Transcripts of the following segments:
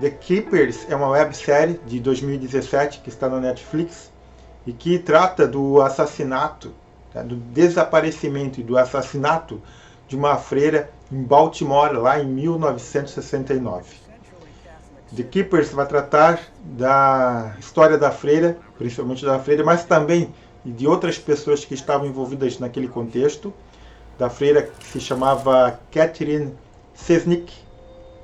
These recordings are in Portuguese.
The Keepers é uma websérie de 2017 que está na Netflix e que trata do assassinato, do desaparecimento e do assassinato de uma freira em Baltimore, lá em 1969. The Keepers vai tratar da história da freira, principalmente da freira, mas também de outras pessoas que estavam envolvidas naquele contexto, da freira que se chamava Catherine Cesnik,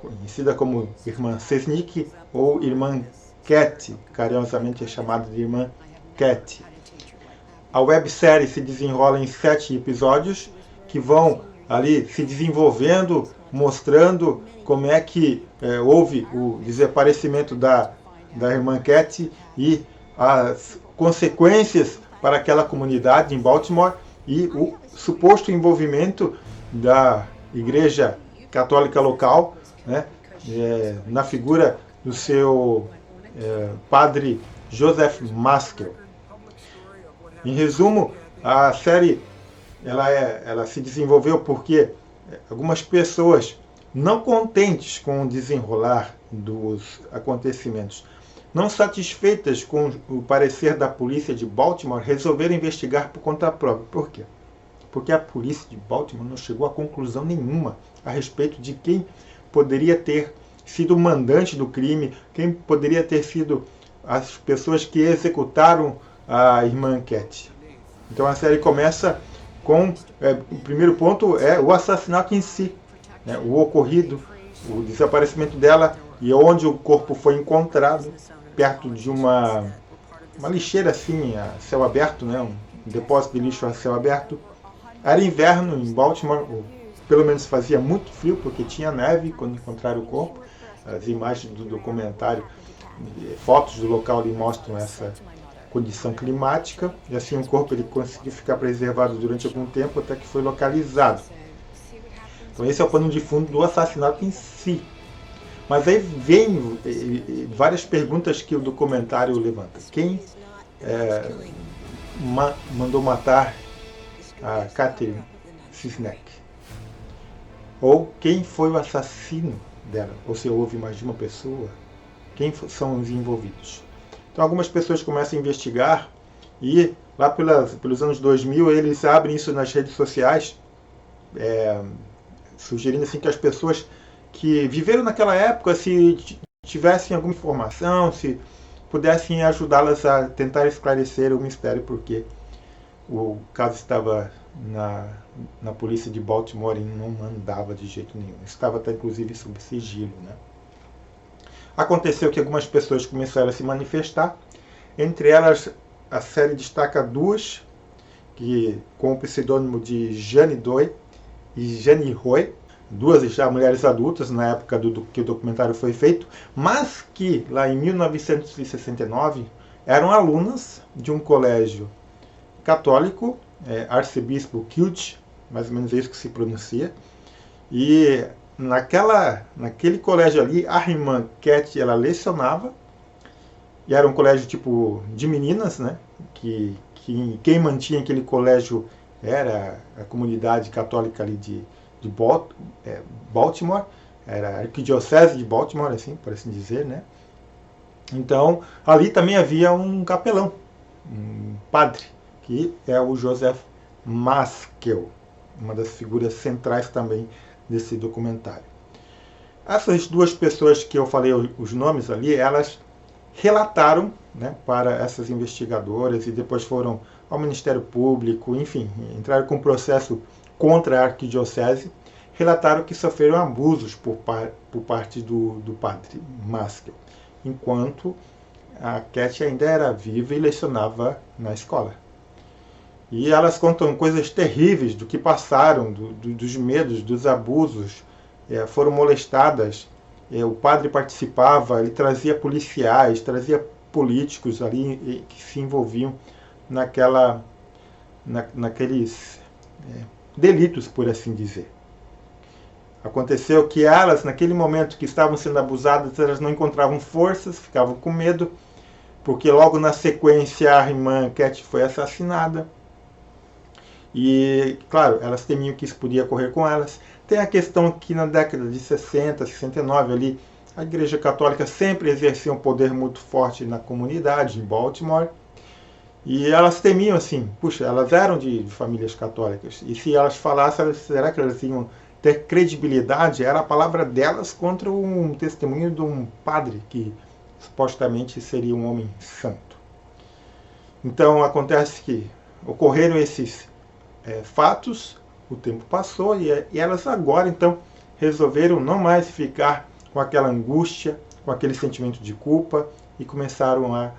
conhecida como Irmã Cesnik ou Irmã Cat, carinhosamente é chamada de Irmã Cat. A websérie se desenrola em 7 episódios que vão ali se desenvolvendo, mostrando como é que houve o desaparecimento da Irmã Cat e as consequências para aquela comunidade em Baltimore e o suposto envolvimento da Igreja Católica local, né, na figura do seu padre Joseph Maskell. Em resumo, a série ela se desenvolveu porque algumas pessoas, não contentes com o desenrolar dos acontecimentos, não satisfeitas com o parecer da polícia de Baltimore, resolveram investigar por conta própria. Por quê? Porque a polícia de Baltimore não chegou a conclusão nenhuma a respeito de quem poderia ter sido o mandante do crime, quem poderia ter sido as pessoas que executaram a Irmã Cat. Então a série começa com o primeiro ponto é o assassinato em si, né, o ocorrido, o desaparecimento dela e onde o corpo foi encontrado, perto de uma lixeira assim, a céu aberto, né, um depósito de lixo a céu aberto. Era inverno em Baltimore, ou pelo menos fazia muito frio porque tinha neve quando encontraram o corpo. As imagens do documentário, fotos do local ali mostram essa condição climática, e assim o corpo ele conseguiu ficar preservado durante algum tempo até que foi localizado. Então esse é o pano de fundo do assassinato em si. Mas aí vem várias perguntas que o documentário levanta. Quem mandou matar a Catherine Cesnik? Ou quem foi o assassino dela? Ou se houve mais de uma pessoa? Quem são os envolvidos? Então algumas pessoas começam a investigar e lá pelos anos 2000 eles abrem isso nas redes sociais, sugerindo assim que as pessoas que viveram naquela época, se tivessem alguma informação, se pudessem ajudá-las a tentar esclarecer o mistério, porque o caso estava na polícia de Baltimore e não andava de jeito nenhum. Estava até inclusive sob sigilo, né? Aconteceu que algumas pessoas começaram a se manifestar. Entre elas, a série destaca duas, que com o pseudônimo de Jane Doe e Jane Roy, duas já mulheres adultas na época que o documentário foi feito, mas que lá em 1969 eram alunas de um colégio católico, Arcebispo Kilt, mais ou menos é isso que se pronuncia, e naquele colégio ali, a irmã Cat, ela lecionava, e era um colégio tipo de meninas, né? Que quem mantinha aquele colégio era a comunidade católica ali de Baltimore, era a arquidiocese de Baltimore, assim, por assim dizer, né? Então, ali também havia um capelão, um padre, que é o Joseph Maskell, uma das figuras centrais também desse documentário. Essas duas pessoas que eu falei os nomes ali, elas relataram, né, para essas investigadoras e depois foram ao Ministério Público, enfim, entraram com um processo contra a arquidiocese, relataram que sofreram abusos por parte do padre Maskell, enquanto a Cat ainda era viva e lecionava na escola. E elas contam coisas terríveis do que passaram, dos medos, dos abusos, foram molestadas. O padre participava, ele trazia policiais, trazia políticos ali que se envolviam naqueles delitos, por assim dizer. Aconteceu que elas, naquele momento que estavam sendo abusadas, elas não encontravam forças, ficavam com medo, porque logo na sequência a irmã Cat foi assassinada. E, claro, elas temiam que isso podia ocorrer com elas. Tem a questão que na década de 60, 69, ali, A Igreja Católica sempre exercia um poder muito forte na comunidade, em Baltimore, e elas temiam assim, puxa, elas eram de famílias católicas, e se elas falassem, será que elas iam ter credibilidade? Era a palavra delas contra um testemunho de um padre que supostamente seria um homem santo. Então acontece que ocorreram esses fatos, o tempo passou e elas agora então resolveram não mais ficar com aquela angústia, com aquele sentimento de culpa e começaram a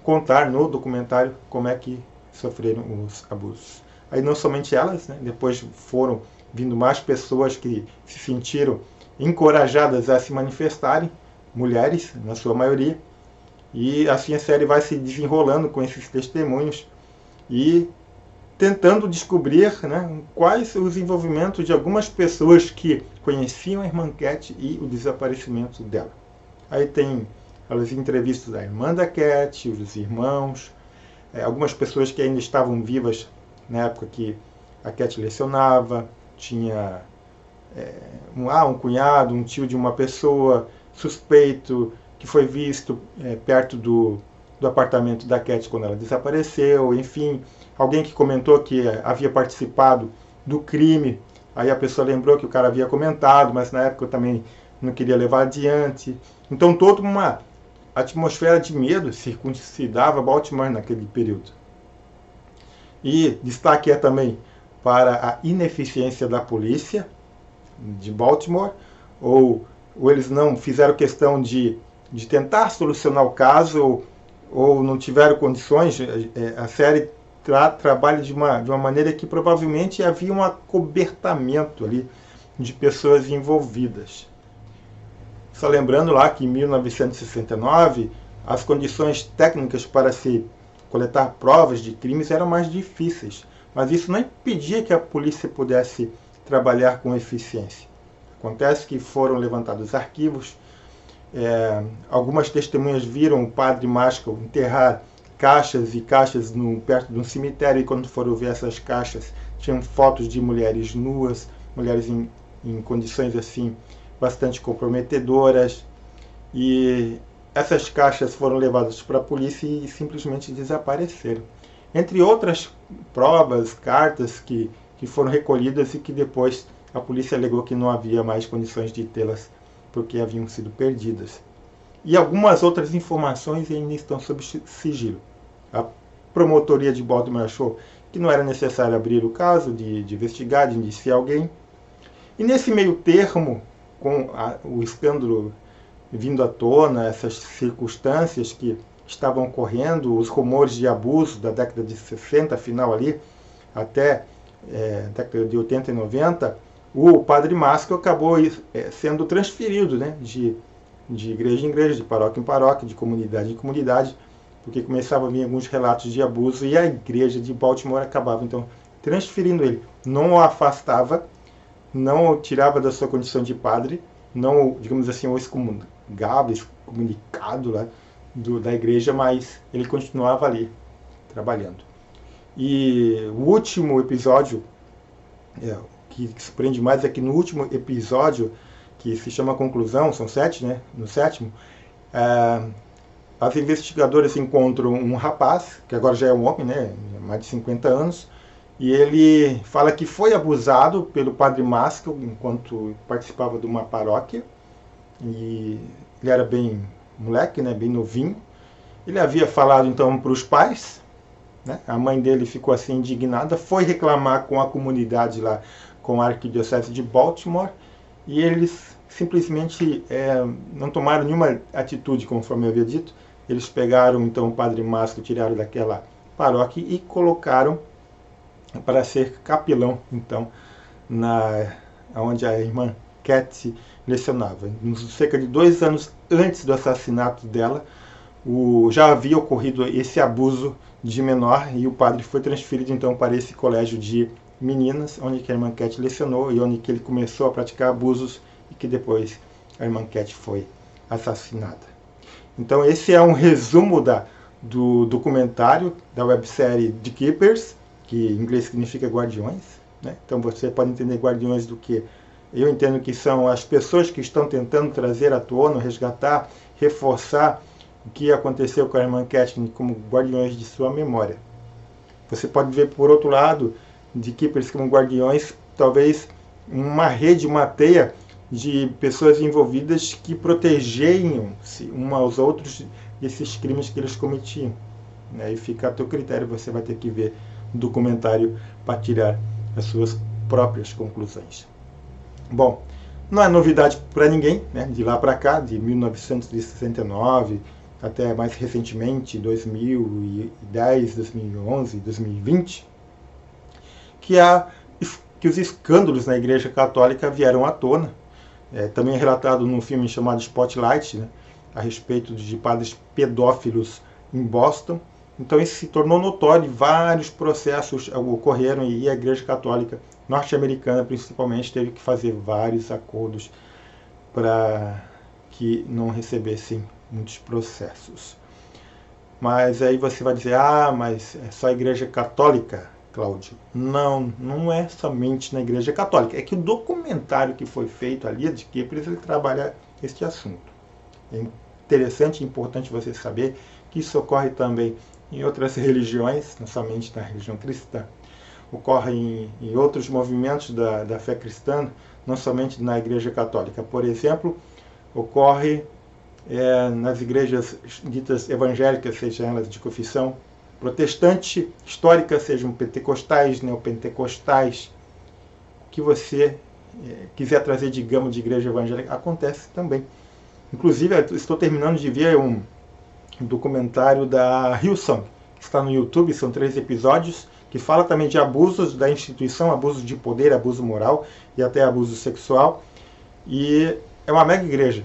contar no documentário como é que sofreram os abusos. Aí não somente elas, né, depois foram vindo mais pessoas que se sentiram encorajadas a se manifestarem, mulheres na sua maioria, e assim a série vai se desenrolando com esses testemunhos e tentando descobrir, né, quais os envolvimentos de algumas pessoas que conheciam a irmã Cat e o desaparecimento dela. Aí tem as entrevistas da irmã da Cat, os irmãos, algumas pessoas que ainda estavam vivas na época que a Cat lecionava, tinha um cunhado, um tio de uma pessoa suspeito que foi visto perto do apartamento da Cat quando ela desapareceu, enfim, alguém que comentou que havia participado do crime, aí a pessoa lembrou que o cara havia comentado, mas na época eu também não queria levar adiante. Então toda uma atmosfera de medo circuncidava Baltimore naquele período. E destaque também para a ineficiência da polícia de Baltimore, ou eles não fizeram questão de tentar solucionar o caso, ou não tiveram condições. A série trabalha de uma maneira que provavelmente havia um acobertamento ali de pessoas envolvidas. Só lembrando lá que em 1969 as condições técnicas para se coletar provas de crimes eram mais difíceis, mas isso não impedia que a polícia pudesse trabalhar com eficiência. Acontece que foram levantados arquivos, algumas testemunhas viram o padre Maskell enterrar caixas e caixas perto de um cemitério, e quando foram ver essas caixas tinham fotos de mulheres nuas, mulheres em condições assim bastante comprometedoras, e essas caixas foram levadas para a polícia e simplesmente desapareceram. Entre outras provas, cartas que foram recolhidas e que depois a polícia alegou que não havia mais condições de tê-las porque haviam sido perdidas. E algumas outras informações ainda estão sob sigilo. A promotoria de Baltimore achou que não era necessário abrir o caso, de investigar, de indiciar alguém. E nesse meio termo, com o escândalo vindo à tona, essas circunstâncias que estavam ocorrendo, os rumores de abuso da década de 60, final ali, até década de 80 e 90, o padre Maskell acabou sendo transferido, né, de igreja em igreja, de paróquia em paróquia, de comunidade em comunidade, porque começavam a vir alguns relatos de abuso e a igreja de Baltimore acabava então transferindo ele. Não o afastava, não o tirava da sua condição de padre, não, digamos assim, o excomungava, excomunicado lá da igreja, mas ele continuava ali trabalhando. E o último episódio, que surpreende mais é que no último episódio, que se chama Conclusão, são 7, né? No sétimo, as investigadoras encontram um rapaz, que agora já é um homem, né? Mais de 50 anos, e ele fala que foi abusado pelo padre Maskell enquanto participava de uma paróquia, e ele era bem moleque, né? Bem novinho. Ele havia falado então para os pais, né? A mãe dele ficou assim indignada, foi reclamar com a comunidade lá, com a Arquidiocese de Baltimore, e eles simplesmente não tomaram nenhuma atitude, conforme eu havia dito. Eles pegaram então o padre Maskell, tiraram daquela paróquia e colocaram para ser capelão, então, onde a irmã Cat lecionava. Cerca de 2 anos antes do assassinato dela, já havia ocorrido esse abuso de menor, e o padre foi transferido então para esse colégio de meninas, onde a irmã Cat lecionou e onde ele começou a praticar abusos, e que depois a irmã Cat foi assassinada. Então esse é um resumo do documentário da websérie The Keepers, que em inglês significa guardiões, né? Então você pode entender guardiões do que eu entendo que são as pessoas que estão tentando trazer à tona, resgatar, reforçar o que aconteceu com a irmã Kathleen como guardiões de sua memória. Você pode ver, por outro lado, de Keepers como guardiões, talvez uma rede, uma teia de pessoas envolvidas que protegiam-se uns aos outros desses crimes que eles cometiam. E fica a teu critério, você vai ter que ver o documentário para tirar as suas próprias conclusões. Bom, não é novidade para ninguém, né? De lá para cá, de 1969 até mais recentemente, 2010, 2011, 2020, que os escândalos na Igreja Católica vieram à tona. Também é relatado num filme chamado Spotlight, né, a respeito de padres pedófilos em Boston. Então isso se tornou notório, vários processos ocorreram e a Igreja Católica norte-americana principalmente teve que fazer vários acordos para que não recebessem muitos processos. Mas aí você vai dizer, mas é só a Igreja Católica, Cláudio? Não, não é somente na Igreja Católica. É que o documentário que foi feito ali, de Keepers, ele trabalha este assunto. É interessante e importante você saber que isso ocorre também em outras religiões, não somente na religião cristã. Ocorre em outros movimentos da fé cristã, não somente na Igreja Católica. Por exemplo, ocorre nas igrejas ditas evangélicas, sejam elas de confissão protestante, histórica, sejam pentecostais, neopentecostais, o que você quiser trazer, digamos, de igreja evangélica, acontece também. Inclusive, estou terminando de ver um documentário da Hillsong, que está no YouTube, são 3 episódios, que fala também de abusos da instituição, abuso de poder, abuso moral e até abuso sexual. E é uma mega igreja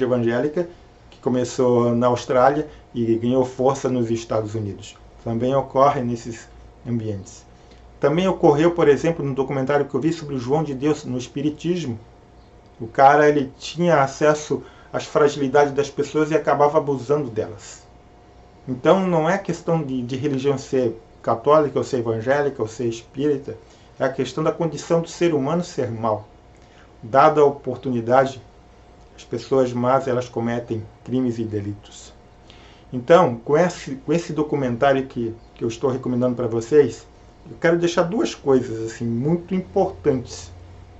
evangélica que começou na Austrália e ganhou força nos Estados Unidos. Também ocorre nesses ambientes. Também ocorreu, por exemplo, no documentário que eu vi sobre o João de Deus no Espiritismo. O cara ele tinha acesso às fragilidades das pessoas e acabava abusando delas. Então não é questão de religião ser católica, ou ser evangélica, ou ser espírita. É a questão da condição do ser humano ser mau. Dada a oportunidade, as pessoas más elas cometem crimes e delitos. Então, com esse documentário que eu estou recomendando para vocês, eu quero deixar 2 coisas assim, muito importantes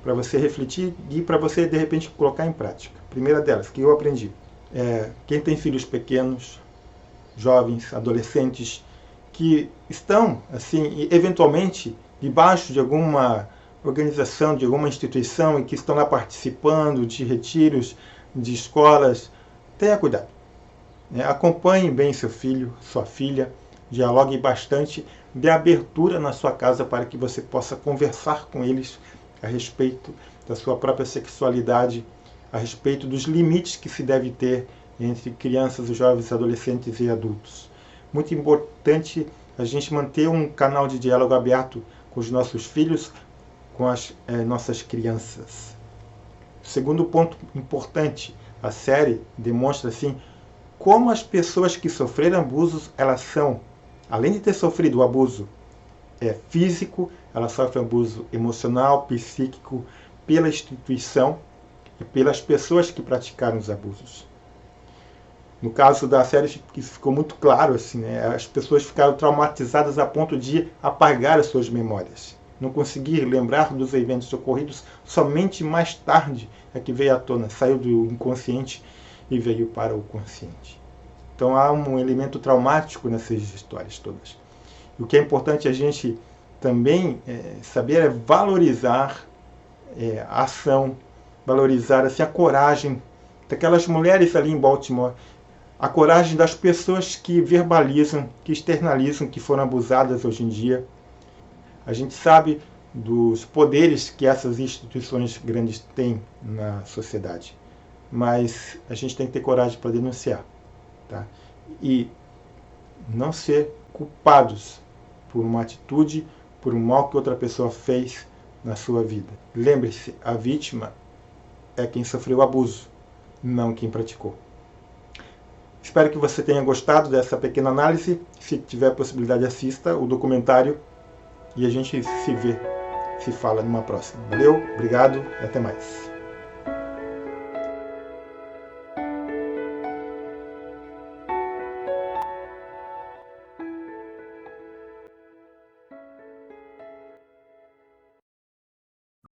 para você refletir e para você, de repente, colocar em prática. A primeira delas, que eu aprendi, quem tem filhos pequenos, jovens, adolescentes, que estão, assim, eventualmente, debaixo de alguma organização, de alguma instituição e que estão lá participando de retiros, de escolas, tenha cuidado. Acompanhe bem seu filho, sua filha, dialogue bastante, dê abertura na sua casa para que você possa conversar com eles a respeito da sua própria sexualidade, a respeito dos limites que se deve ter entre crianças, jovens, adolescentes e adultos. Muito importante a gente manter um canal de diálogo aberto com os nossos filhos, com as nossas crianças. Segundo ponto importante, a série demonstra assim como as pessoas que sofreram abusos, elas são, além de ter sofrido o abuso físico, elas sofrem abuso emocional, psíquico, pela instituição e pelas pessoas que praticaram os abusos. No caso da série, que ficou muito claro, assim, as pessoas ficaram traumatizadas a ponto de apagar as suas memórias. Não conseguir lembrar dos eventos ocorridos, somente mais tarde é que veio à tona, saiu do inconsciente e veio para o consciente. Então há um elemento traumático nessas histórias todas. E o que é importante a gente também saber é valorizar a ação, valorizar assim, a coragem daquelas mulheres ali em Baltimore, a coragem das pessoas que verbalizam, que externalizam, que foram abusadas hoje em dia. A gente sabe dos poderes que essas instituições grandes têm na sociedade, mas a gente tem que ter coragem para denunciar, tá? E não ser culpados por uma atitude, por um mal que outra pessoa fez na sua vida. Lembre-se, a vítima é quem sofreu o abuso, não quem praticou. Espero que você tenha gostado dessa pequena análise. Se tiver possibilidade, assista o documentário e a gente se se fala numa próxima. Valeu, obrigado e até mais.